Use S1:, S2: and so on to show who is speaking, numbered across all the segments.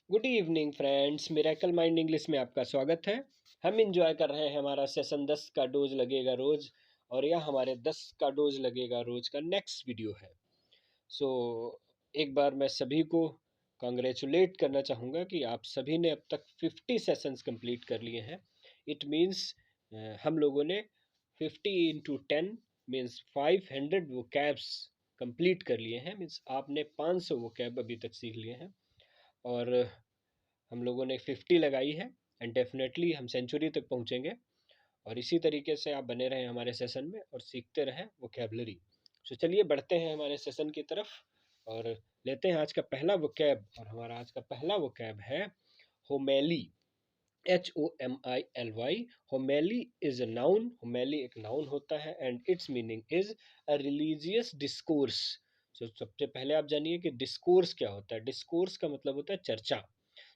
S1: Good evening friends, miracle mind English में आपका स्वागत है। हम इंजॉय कर रहे हैं हमारा सेशन 10 का डोज लगेगा रोज, और यह हमारे 10 का डोज लगेगा रोज का नेक्स्ट वीडियो है। सो एक बार मैं सभी को कॉन्ग्रेचुलेट करना चाहूँगा कि आप सभी ने अब तक 50 सेशंस कंप्लीट कर लिए हैं। इट मीन्स हम लोगों ने 50 इंटू 10 मीन्स 500 वोकैब्स कंप्लीट कर लिए हैं। मीन्स आपने 500 वोकैब अभी तक सीख लिए हैं, और हम लोगों ने 50 लगाई है, एंड डेफिनेटली हम सेंचुरी तक पहुंचेंगे। और इसी तरीके से आप बने रहें हमारे सेशन में और सीखते रहें वोकैबलरी। सो चलिए बढ़ते हैं हमारे सेशन की तरफ और लेते हैं आज का पहला वोकैब। और हमारा आज का पहला वोकैब है homily. HOMILY। Homily is a noun. Homily एक नाउन होता है and its meaning is a religious discourse. So सबसे पहले आप जानिए कि डिस्कोर्स क्या होता है। डिस्कोर्स का मतलब होता है चर्चा।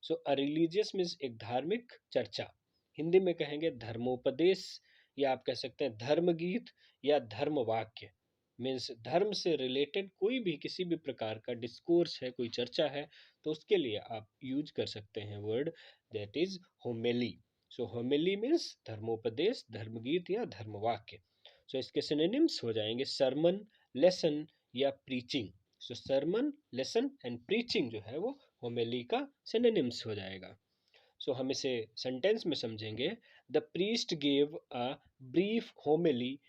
S1: सो अ रिलीजियस मीन्स एक धार्मिक चर्चा। हिंदी में कहेंगे धर्मोपदेश, या आप कह सकते हैं धर्म गीत या धर्म वाक्य। मीन्स धर्म से रिलेटेड कोई भी किसी भी प्रकार का डिस्कोर्स है, कोई चर्चा है, तो उसके लिए आप यूज कर सकते हैं word that is homily. So homily means धर्मोपदेश, धर्मगीत या धर्मवाक्य। सो इसके सिनोनिम्स हो जाएंगे सरमन, लेसन या preaching. So sermon, lesson and preaching जो है वो होमेली का सिनोनिम्स हो जाएगा। सो हम इसे सेंटेंस में समझेंगे। The priest gave a brief homily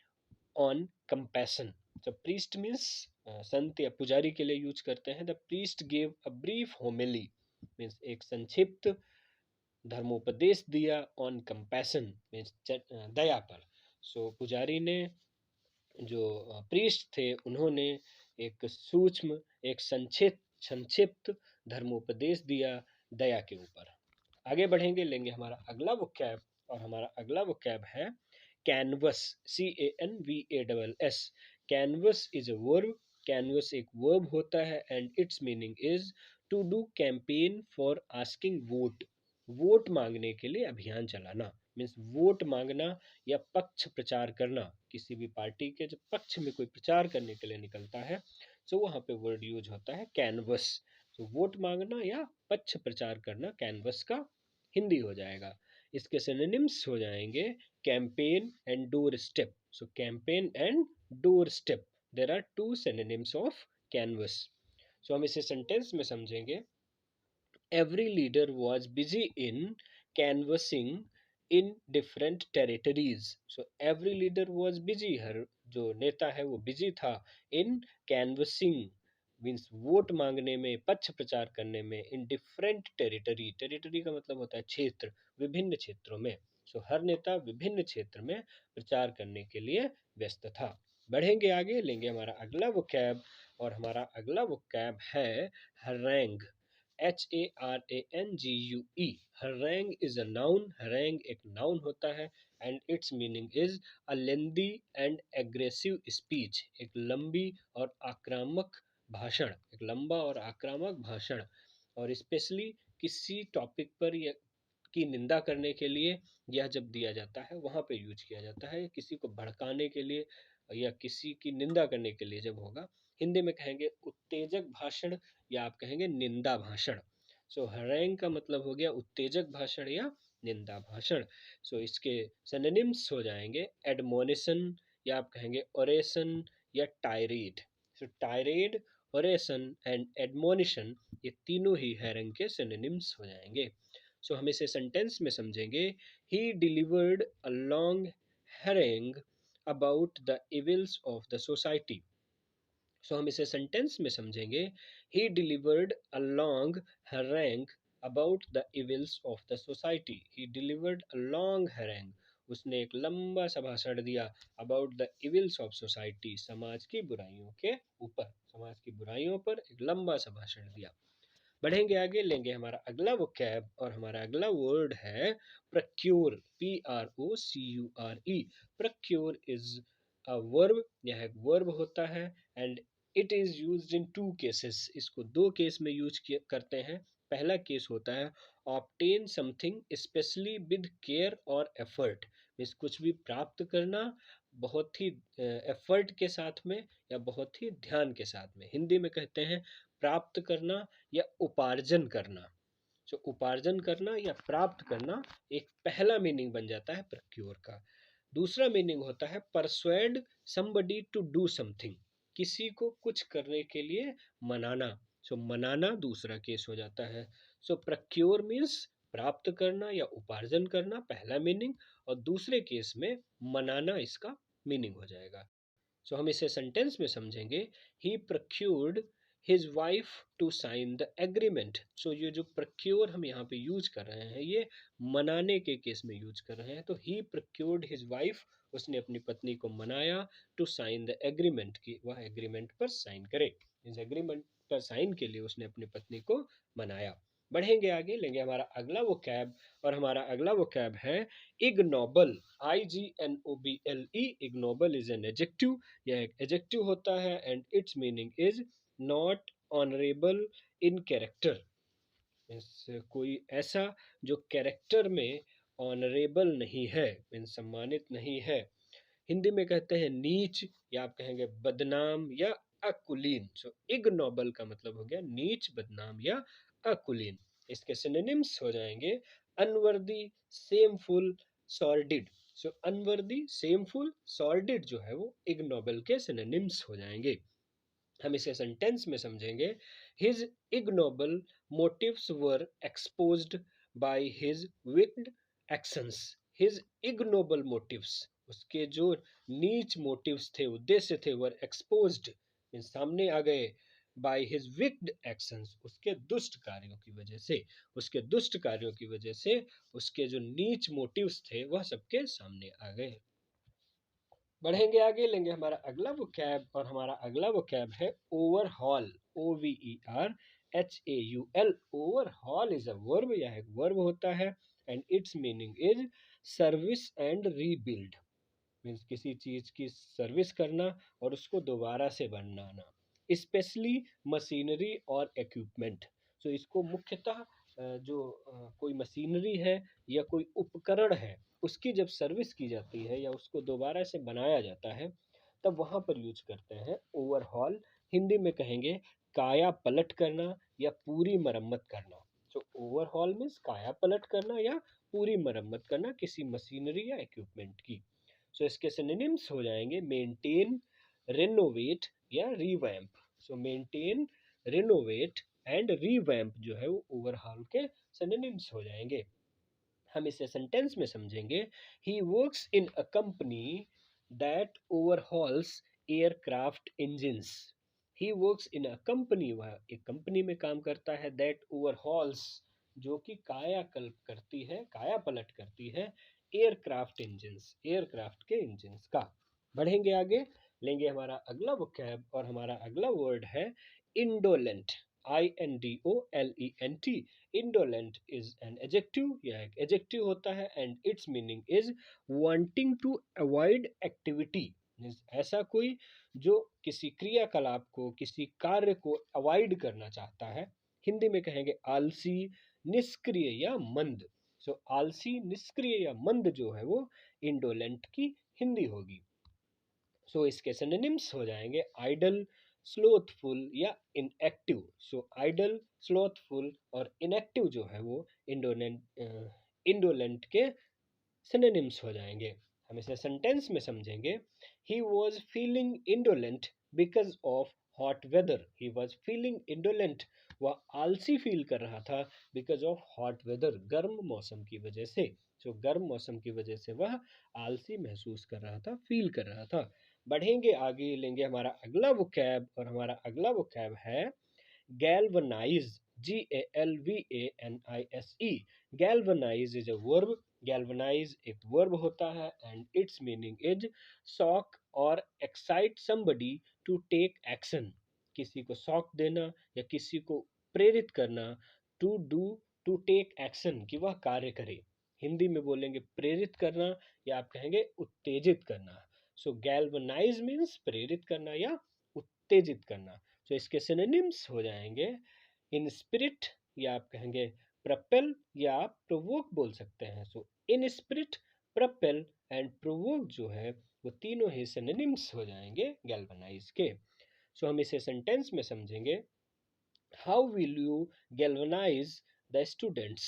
S1: on compassion. The priest means संत या पुजारी के लिए यूज करते हैं। The priest gave a brief homily means एक संक्षिप्त धर्मोपदेश दिया ऑन कंपैशन मीन्स दया पर। सो पुजारी ने, जो प्रीस्ट थे, उन्होंने एक सूक्ष्म, एक संक्षिप्त धर्मोपदेश दिया दया के ऊपर। आगे बढ़ेंगे, लेंगे हमारा अगला वोकैब। और हमारा अगला वोकैब है canvass. CANVASS। Canvass is a verb. Canvass एक वर्ब होता है and its meaning is to do campaign for asking vote. Vote मांगने के लिए अभियान चलाना मीन्स वोट मांगना या पक्ष प्रचार करना। किसी भी पार्टी के जब पक्ष में कोई प्रचार करने के लिए निकलता है, तो वहाँ पे वर्ड यूज होता है कैनवस। तो वोट मांगना या पक्ष प्रचार करना कैनवस का हिंदी हो जाएगा। इसके सिनोनिम्स हो जाएंगे campaign and doorstep. So campaign and doorstep, there are two synonyms of canvas. So हम इसे सेंटेंस में समझेंगे। Every leader was busy in canvassing in different territories. So every leader was busy, हर जो नेता है वो busy था in canvassing means vote मांगने में, पक्ष प्रचार करने में, इन डिफरेंट टेरिटरी। टेरिटरी का मतलब होता है क्षेत्र, विभिन्न क्षेत्रों में। सो हर नेता विभिन्न क्षेत्र में प्रचार करने के लिए व्यस्त था। बढ़ेंगे आगे, लेंगे हमारा अगला वोकैब। और हमारा अगला वोकैब है harangue. HARANGUE। Harangue is a noun. Harangue एक नाउन होता है and its meaning is a lengthy and aggressive speech. एक लंबी और आक्रामक भाषण, एक लंबा और आक्रामक भाषण। और स्पेशली किसी टॉपिक पर या की निंदा करने के लिए यह जब दिया जाता है वहाँ पे यूज किया जाता है। किसी को भड़काने के लिए या किसी की निंदा करने के लिए जब होगा, हिंदी में कहेंगे उत्तेजक भाषण या आप कहेंगे निंदा भाषण। सो हरैंग का मतलब हो गया उत्तेजक भाषण या निंदा भाषण। सो इसके सिनोनिम्स हो जाएंगे एडमोनिशन या आप कहेंगे ओरेशन या tirade. So tirade, oration and admonition, ये तीनों ही हरैंग के सिनोनिम्स हो जाएंगे। सो हम इसे सेंटेंस में समझेंगे। He delivered a long harangue about the evils of the society। So हम इसे सेंटेंस में समझेंगे। He delivered a long harangue about the evils of the society। He delivered a long harangue, उसने एक लंबा सा भाषण दिया about the evils of society, समाज की बुराइयों के ऊपर। समाज की बुराइयों पर एक लंबा सा भाषण दिया। बढ़ेंगे आगे, लेंगे हमारा अगला वोकैब। और हमारा अगला वर्ड है procure. PROCURE। Procure is a verb, यह एक वर्ब होता है and it is used in two cases. इसको दो केस में यूज करते हैं। पहला केस होता है obtain something specially with care और एफर्ट। मीन्स कुछ भी प्राप्त करना बहुत ही एफर्ट के साथ में या बहुत ही ध्यान के साथ में। हिंदी में कहते हैं प्राप्त करना या उपार्जन करना। सो उपार्जन करना या प्राप्त करना एक पहला मीनिंग बन जाता है प्रक्योर का। दूसरा मीनिंग होता है persuade somebody to do something, किसी को कुछ करने के लिए मनाना। सो मनाना दूसरा केस हो जाता है। सो प्रक्योर मीन्स प्राप्त करना या उपार्जन करना पहला मीनिंग, और दूसरे केस में मनाना इसका मीनिंग हो जाएगा। सो हम इसे सेंटेंस में समझेंगे, he procured his wife to sign the agreement. So ये जो प्रक्योर हम यहाँ पे यूज कर रहे हैं ये मनाने के केस में यूज कर रहे हैं। तो ही प्रक्योर्ड हिज वाइफ, उसने अपनी पत्नी को मनाया, टू साइन द एग्रीमेंट, की वह एग्रीमेंट पर साइन करे। इस एग्रीमेंट पर साइन के लिए उसने अपनी पत्नी को मनाया। बढ़ेंगे आगे, लेंगे हमारा अगला वो कैब, और हमारा अगला वो कैब है ignoble. IGNOBLE। Ignoble is an adjective, यह एक एडजेक्टिव होता है, and its meaning is not honourable in character. कोई ऐसा जो कैरेक्टर में ऑनरेबल नहीं है, मीन सम्मानित नहीं है। हिंदी में कहते हैं नीच, या आप कहेंगे बदनाम या अकुलीन। सो इग्नोबल का मतलब हो गया नीच, बदनाम या अकुलीन। इसके सिनोनिम्स हो जाएंगे अनवर्दी, सेमफुल, सॉर्डिड। सो अनवर्दी, सेमफुल, सॉर्डिड जो है वो इग्नोबल के सिनोनिम्स हो जाएंगे। हम इसे सेंटेंस में समझेंगे, his ignoble motives were exposed by his wicked actions. His ignoble motives, उसके जो नीच मोटिव्स थे, उद्देश्य थे, वर एक्सपोज्ड, सामने आ गए, बाय हिज विक्ड एक्शंस, उसके दुष्ट कार्यों की वजह से। उसके दुष्ट कार्यों की वजह से उसके जो नीच मोटिव्स थे वह सबके सामने आ गए। बढ़ेंगे आगे, लेंगे हमारा अगला वो कैब, और हमारा अगला वो कैब है overhaul. OVERHAUL। Overhaul is a verb, यह एक वर्ब होता है, and its meaning is service and rebuild. Means किसी चीज की सर्विस करना और उसको दोबारा से बनाना, स्पेशली मशीनरी और इक्विपमेंट। सो इसको मुख्यतः जो कोई मशीनरी है या कोई उपकरण है उसकी जब सर्विस की जाती है या उसको दोबारा से बनाया जाता है तब वहाँ पर यूज करते हैं ओवरहॉल। हिंदी में कहेंगे काया पलट करना या पूरी मरम्मत करना। तो ओवरहॉल मीन्स काया पलट करना या पूरी मरम्मत करना किसी मशीनरी या इक्विपमेंट की। सो इसके सिनोनिम्स हो जाएंगे मेंटेन, रेनोवेट या revamp. So maintain, renovate and revamp जो है वो ओवरहॉल के सिनोनिम्स हो जाएंगे। हम इसे सेंटेंस में समझेंगे, he works in a company that overhauls aircraft engines. He works in a company, वह एक कंपनी में काम करता है, दैट ओवरहॉल्स जो कि कायाकल्प करती है, काया पलट करती है, एयरक्राफ्ट इंजन्स, एयरक्राफ्ट के इंजन्स का। बढ़ेंगे आगे, लेंगे हमारा अगला वोकैब, और हमारा अगला वर्ड है indolent. INDOLENT। Indolent is an adjective, यह एक एडजेक्टिव होता है, and its meaning is wanting to avoid activity. ऐसा कोई जो किसी क्रियाकलाप को, किसी कार्य को अवॉइड करना चाहता है। हिंदी में कहेंगे आलसी, निष्क्रिय या मंद। सो आलसी, निष्क्रिय या मंद जो है वो इंडोलेंट की हिंदी होगी। सो इसके सिनोनिम्स हो जाएंगे आइडल, स्लोथफुल या इनएक्टिव। सो आइडल, स्लोथफुल और इनएक्टिव जो है वो इंडोलेंट के सिनोनिम्स हो जाएंगे। हम इसे सेंटेंस में समझेंगे, he was feeling indolent because of hot weather. He was feeling indolent, वह आलसी फील कर रहा था, बिकॉज ऑफ हॉट वेदर, गर्म मौसम की वजह से। सो गर्म मौसम की वजह से वह आलसी महसूस कर रहा था, फील कर रहा था। बढ़ेंगे आगे, लेंगे हमारा अगला वो कैब, और हमारा अगला वो कैब है galvanize। GALVANISE। galvanize is a verb। galvanize एक वर्ब होता है, and its meaning is shock or excite somebody to take action। किसी को शॉक देना या किसी को प्रेरित करना, to do, to take action, कि वह कार्य करे। हिंदी में बोलेंगे प्रेरित करना, या आप कहेंगे उत्तेजित करना। सो गैल्वनाइज मीन्स प्रेरित करना या उत्तेजित करना। तो इसके सिनोनिम्स हो जाएंगे इन स्पिरिट, या आप कहेंगे प्रपेल, या आप प्रोवोक बोल सकते हैं। सो इन स्पिरिट, प्रपेल एंड प्रोवोक जो है वो तीनों ही सिनोनिम्स हो जाएंगे गैल्वनाइज के। सो हम इसे सेंटेंस में समझेंगे, how will you galvanise the students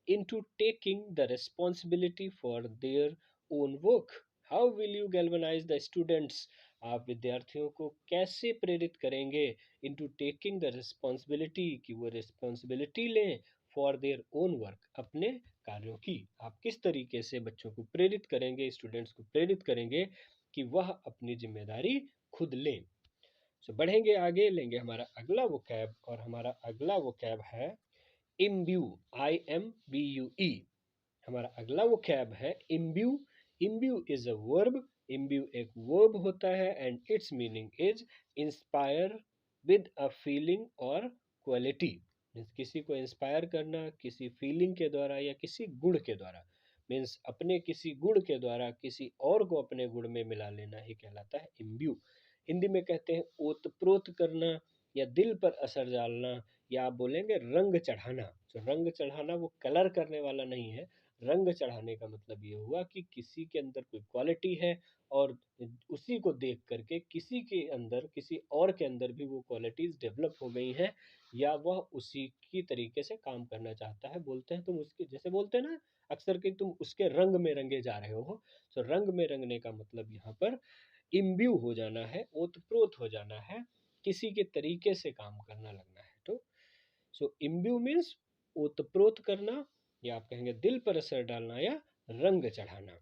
S1: into taking the responsibility for their own work? How will you galvanize the students? आप विद्यार्थियों को कैसे प्रेरित करेंगे into taking the responsibility, कि वो responsibility लें for their own work, अपने कार्यों की? आप किस तरीके से बच्चों को प्रेरित करेंगे, स्टूडेंट्स को प्रेरित करेंगे कि वह अपनी जिम्मेदारी खुद लें? सो बढ़ेंगे आगे, लेंगे हमारा अगला वो कैब, और हमारा अगला वो कैब है इम्ब्यू, IMBUE। हमारा अगला वो कैब है इम्ब्यू। इम्ब्यू इज अ वर्ब, इम्ब्यू एक वर्ब होता है and its meaning is inspire with a feeling और क्वालिटी। मीन्स किसी को इंस्पायर करना किसी फीलिंग के द्वारा या किसी गुण के द्वारा, मीन्स अपने किसी गुण के द्वारा किसी और को अपने गुण में मिला लेना ही कहलाता है इम्ब्यू। हिंदी में कहते हैं ओतप्रोत करना या दिल पर असर डालना, या आप बोलेंगे रंग चढ़ाना। तो रंग चढ़ाना वो कलर करने वाला नहीं है। रंग चढ़ाने का मतलब ये हुआ कि किसी के अंदर कोई क्वालिटी है और उसी को देख करके किसी के अंदर किसी और के अंदर भी वो क्वालिटीज डेवलप हो गई हैं, या वह उसी की तरीके से काम करना चाहता है। बोलते हैं तुम उसके जैसे, बोलते हैं ना अक्सर कि तुम उसके रंग में रंगे जा रहे हो। तो रंग में रंगने का मतलब यहाँ पर इम्ब्यू हो जाना है, ओतप्रोत हो जाना है, किसी के तरीके से काम करना लगना है। तो सो इम्ब्यू मीन्स ओतप्रोत करना, या आप कहेंगे दिल पर असर डालना या रंग चढ़ाना।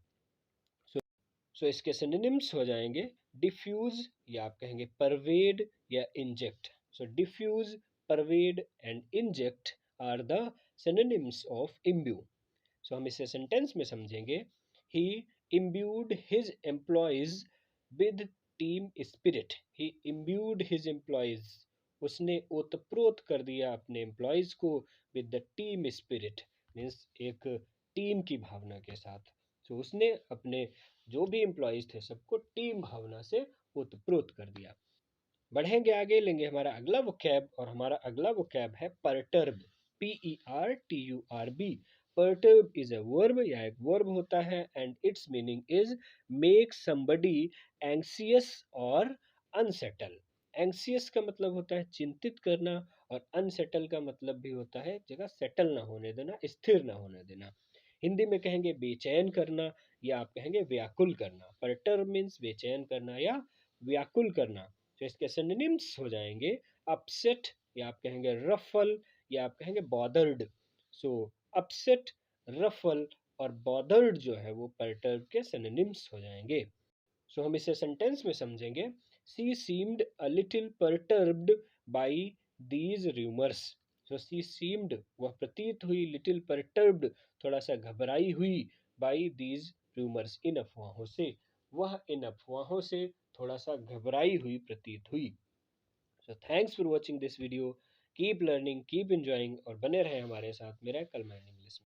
S1: सो इसके सिनोनिम्स हो जाएंगे डिफ्यूज, या आप कहेंगे परवेड या inject. So diffuse, pervade and inject are the synonyms of imbue. So हम इसे सेंटेंस में समझेंगे। ही imbued his employees with team spirit, he imbued his employees, उसने ओतप्रोत कर दिया अपने एम्प्लॉयज को with the team spirit, means एक टीम की भावना के साथ। तो उसने अपने जो भी एम्प्लॉयज थे सबको टीम भावना से ओतप्रोत कर दिया। बढ़ेंगे आगे, लेंगे हमारा अगला वो कैब, और हमारा अगला वो कैब है perturb, PERTURB। Perturb is a verb, या एक वर्ब होता है and its meaning is make somebody anxious और अनसेटल। एंग्सियस का मतलब होता है चिंतित करना, और अनसेटल का मतलब भी होता है जगह सेटल ना होने देना, स्थिर ना होने देना। हिंदी में कहेंगे बेचैन करना, या आप कहेंगे व्याकुल करना। परटर्ब मीन्स बेचैन करना या व्याकुल करना। तो इसके सिनोनिम्स हो जाएंगे अपसेट, या आप कहेंगे रफल, या आप कहेंगे बॉदर्ड। सो अपसेट, रफल और बॉदर्ड जो है वो परटर्ब के सिनोनिम्स हो जाएंगे। सो हम इसे सेंटेंस में समझेंगे। She seemed a little perturbed by these rumours. So she seemed, वह प्रतीत हुई, लिटिल परटर्ब्ड, थोड़ा सा घबराई हुई, बाई दीज रूमर्स, इन अफवाहों से, वह इन अफवाहों से थोड़ा सा घबराई हुई प्रतीत हुई। So thanks for watching this video, keep learning keep enjoying, और बने रहें हमारे साथ मेरा कल इंग्लिश में।